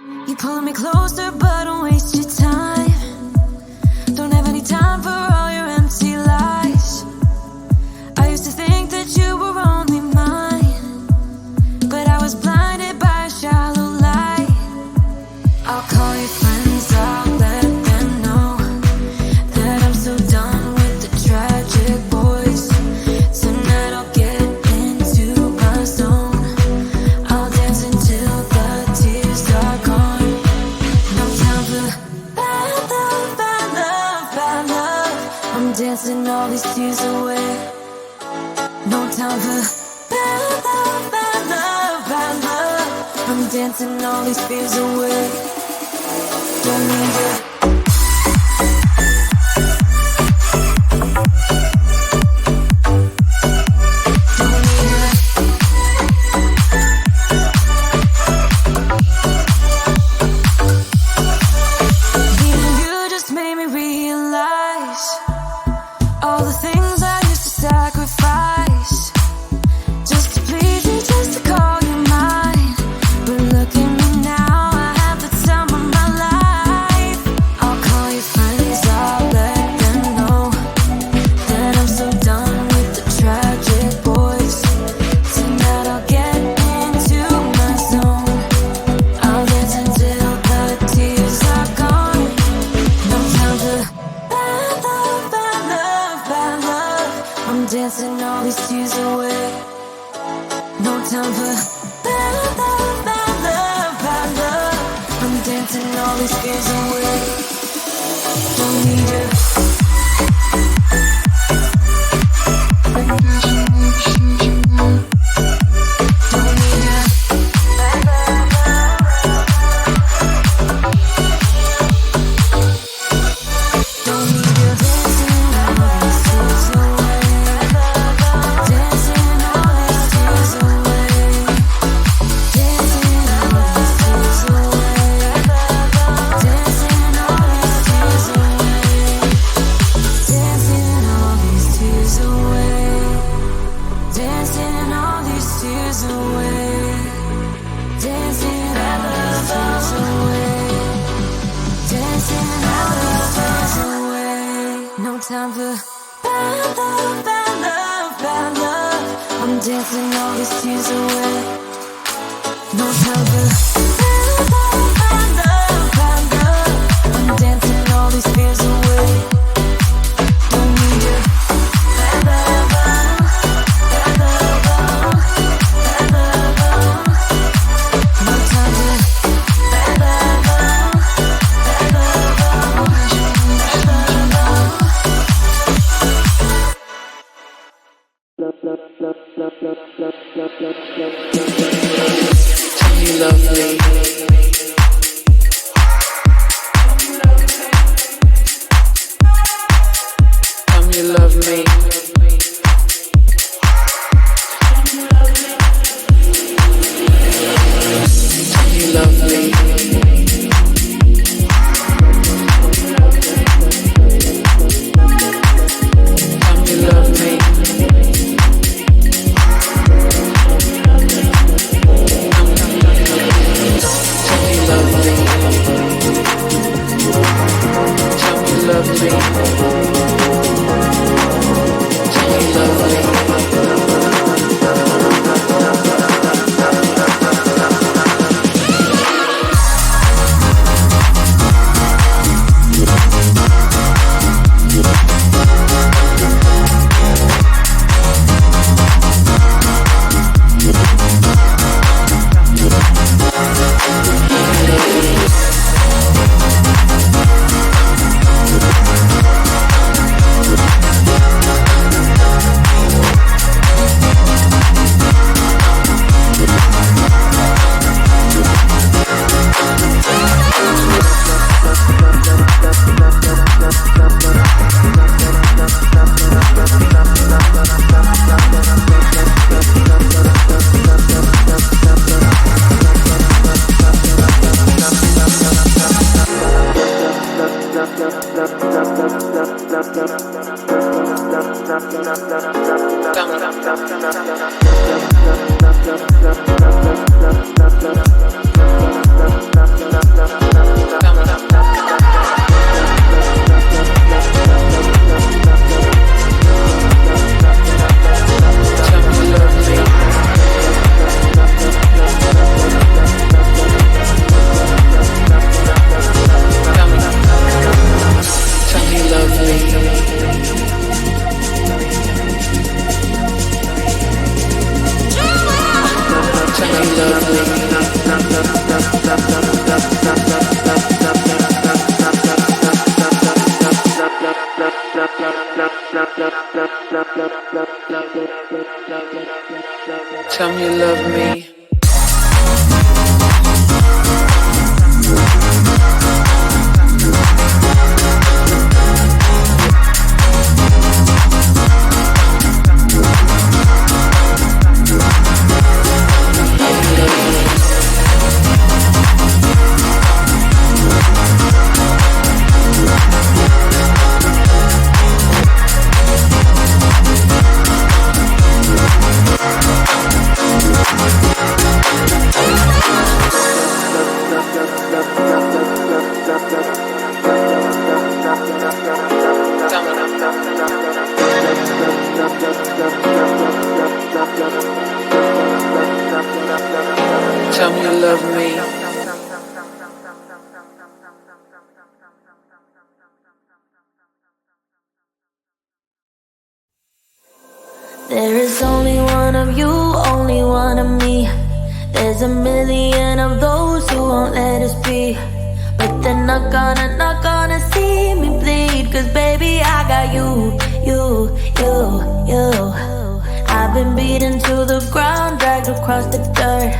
You pull me closer, but don't waste your time. Don't have any time for all your empty lies. I used to think that you were only mine, but I was blinded by a shallow light. I'll call your friends, I'll let them know that I'm so done with the tragic boys. Tonight I'll get into my zone. I'll dance until the tears are gone. No time for bad love, bad love, bad love. I'm dancing all these tears away. No time for bad love, bad love, bad love. I'm dancing all these fears away. Don't need it. Dancing all these tears away. No time for bad love, bad love, bad love. I'm dancing all these fears away. Don't need it. Time for bad love, bad love, bad love. I'm dancing all these tears away. No time for bad love, bad love, bad love. I'm dancing all these fears away. Don't need you. Bad love, bad love, bad love. No time for bad love, bad love, bad love. You love me. Come, you love me. You love me. Come, you love me. Tell me you love me. Tell me you love me. There is only one of you, only one of me. There's a million of those who won't let us be. But they're not gonna see me bleed. Cause baby I got you. I've been beaten to the ground, dragged across the dirt.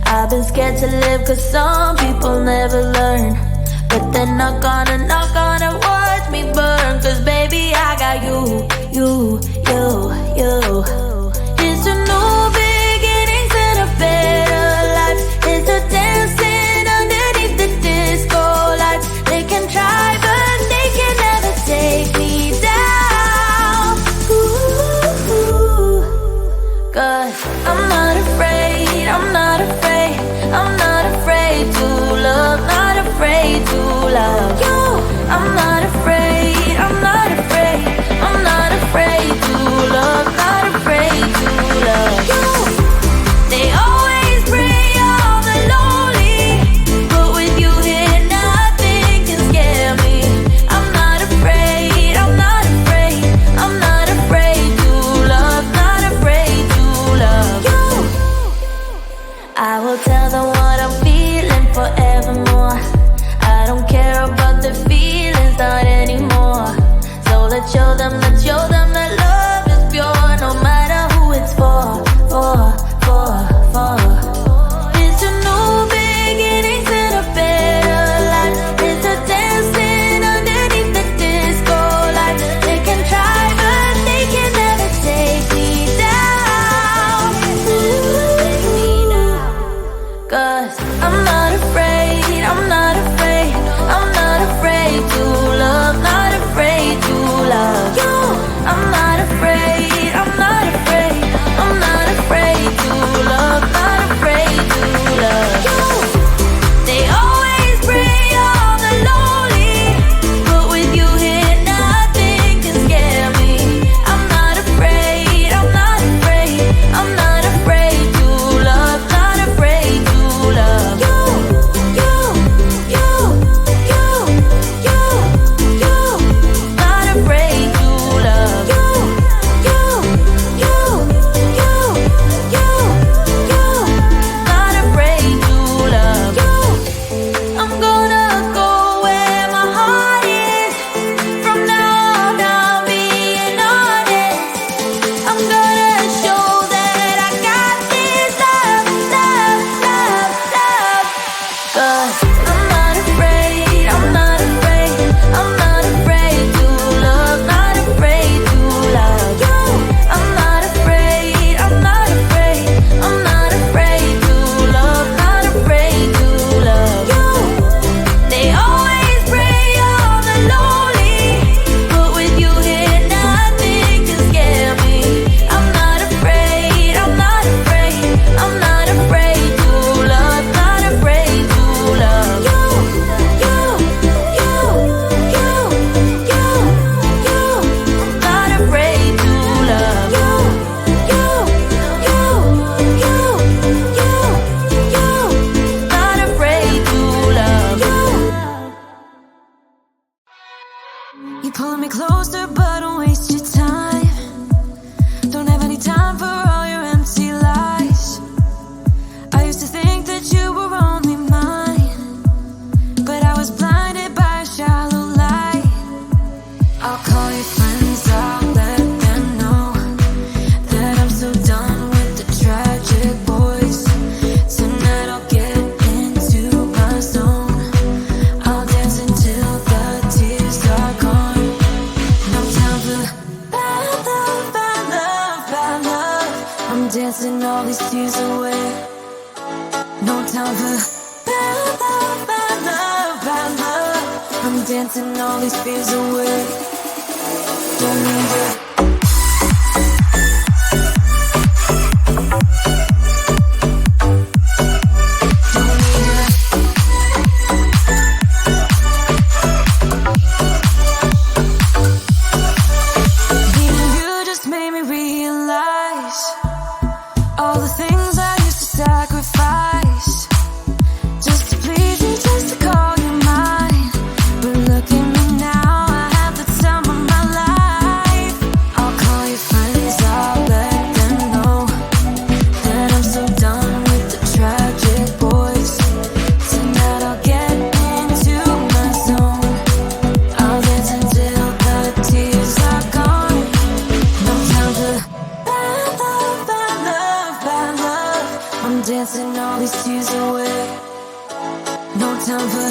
I've been scared to live cause some people never learn. But they're not gonna watch me burn. Cause baby I got you. It's a new beginnings and a better life. It's a dancing underneath the disco lights. They can try but they can never take me down. Ooh. Cause I'm not afraid, I'm not afraid, I'm not afraid to love, not afraid to love you. I'm not afraid, I'm not afraid, I'm not afraid to love, not afraid to love you. They always bring all the lonely, but with you here nothing can scare me. I'm not afraid, I'm not afraid, I'm not afraid to love, not afraid to love you. I will tell them what I'm feeling forevermore. I don't care about the feelings, not anymore. So let's show them that love is pure, no matter who it's for. It's a new beginnings and a better life. It's a dancing underneath the disco lights. They can try but they can never take me down. Cause I'm not afraid, I'm not afraid, I'm not afraid to love, not afraid to love you. I'm not afraid, I'm not afraid, I'm not afraid to love, not afraid to love you. They always bring all the lonely, but with you here nothing can scare me. I'm not afraid, I'm not afraid, I'm not afraid to love, not afraid to love you. Not afraid to love you. Not afraid to love you. I'm gonna go where my heart is. From now on I'll be honest. I'm gonna show that I got this love. Cause I'm not afraid, I'm not afraid, I'm not afraid to love, not afraid to love you. I'm not afraid, I'm not afraid, I'm not afraid to love, not afraid to love you. They always bring all the lonely, but with you here nothing can scare me. I'm not afraid, I'm not afraid, I'm not afraid to love, not afraid to love you. dancing all these fears away. Don't need you. Dancing all these tears away. No time for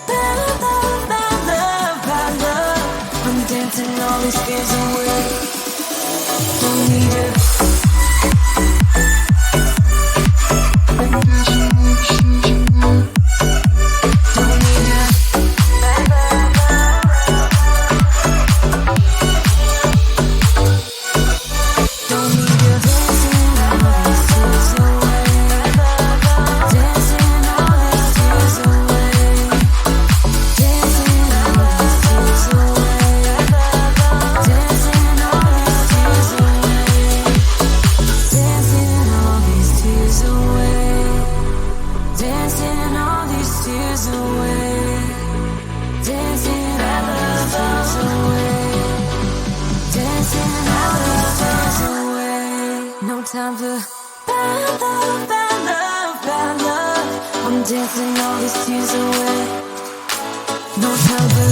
bad love, bad love, bad love. I'm dancing all these fears away. Don't need you. Time for bad love, bad love, bad love. I'm dancing all these tears away. No time for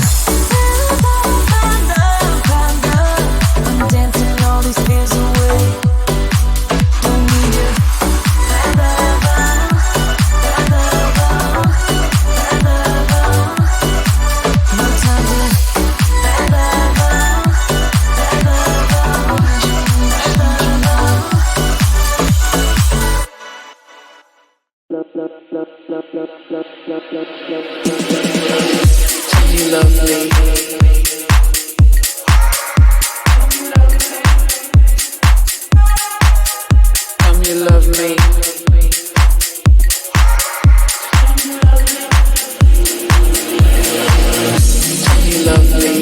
bad love, bad love, bad love. I'm dancing all these fears away. Don't need you. Bad love, bad love, bad love. No time for bad love, bad love, bad love. You love me. Come, you love me. You love me.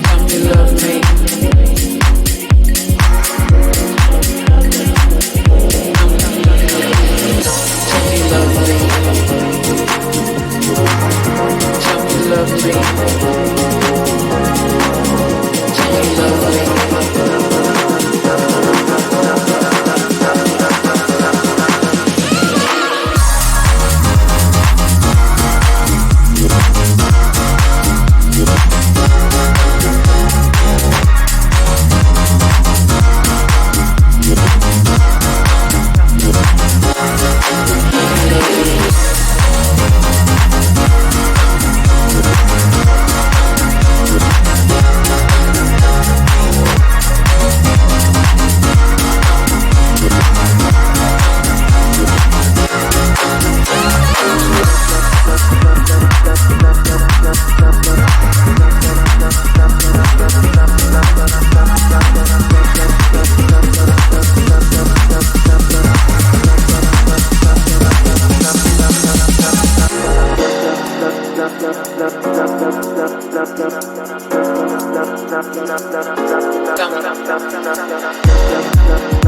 Come, you love me. Dum, dum, dum, dum, dum, dum.